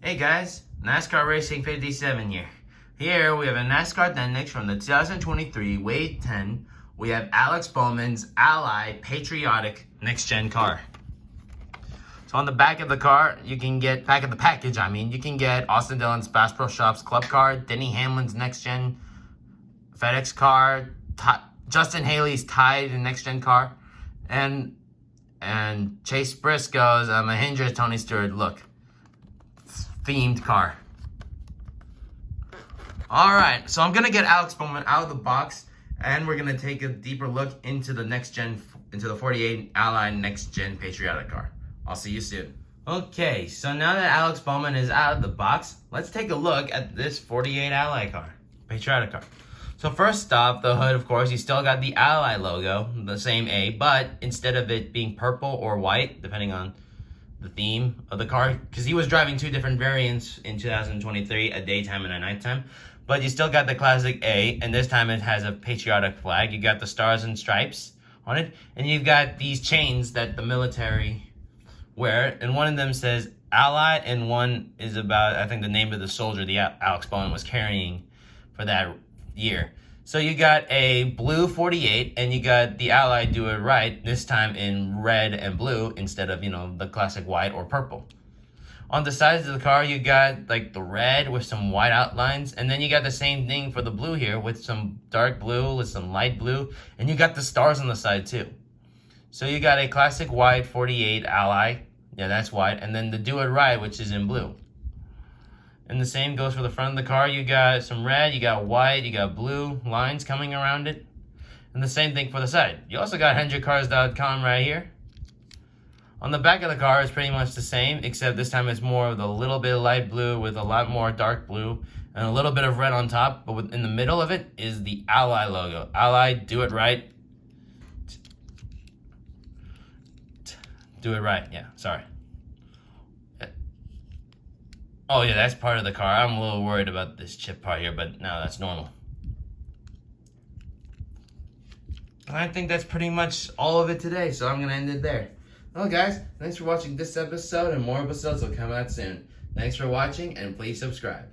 Hey guys, NASCAR Racing 57 here. Here we have a NASCAR Dynamics from the 2023 Wave 10. We have Alex Bowman's Ally Patriotic Next Gen car. So on the back of the car, you can get, back of the package, you can get Austin Dillon's Bass Pro Shops Club car, Denny Hamlin's Next Gen FedEx car, Justin Haley's Tide Next Gen car, and Chase Briscoe's Mahindra Tony Stewart look themed car. Alright, so I'm gonna get Alex Bowman out of the box and we're gonna take a deeper look into the next gen, into the 48 Ally Next Gen Patriotic car. I'll see you soon. Okay, so now that Alex Bowman is out of the box, let's take a look at this 48 Ally car, Patriotic car. So first off, the hood, of course, you still got the Ally logo, the same A, but instead of it being purple or white, depending on the theme of the car, because he was driving two different variants in 2023, a daytime and a nighttime, but you still got the classic A, and this time it has a patriotic flag. You got the stars and stripes on it, and you've got these chains that the military wear, and one of them says Ally, and one is about, I think, the name of the soldier the Alex Bowman was carrying for that year. So you got a blue 48 and you got the Ally Do It Right, this time in red and blue instead of, the classic white or purple. On the sides of the car, you got like the red with some white outlines, and then you got the same thing for the blue here with some dark blue with some light blue, and you got the stars on the side too. So you got a classic white 48 Ally, yeah, that's white, and then the Do It Right, which is in blue. And the same goes for the front of the car. You got some red, you got white, you got blue lines coming around it. And the same thing for the side. You also got HendrickCars.com right here. On the back of the car, it's pretty much the same, except this time it's more of the little bit of light blue with a lot more dark blue and a little bit of red on top. But in the middle of it is the Ally logo. Ally, Do It Right. Do It Right, yeah, sorry. Oh yeah, that's part of the car. I'm a little worried about this chip part here, but no, that's normal. I think that's pretty much all of it today, so I'm gonna end it there. Well guys, thanks for watching this episode, and more episodes will come out soon. Thanks for watching, and please subscribe.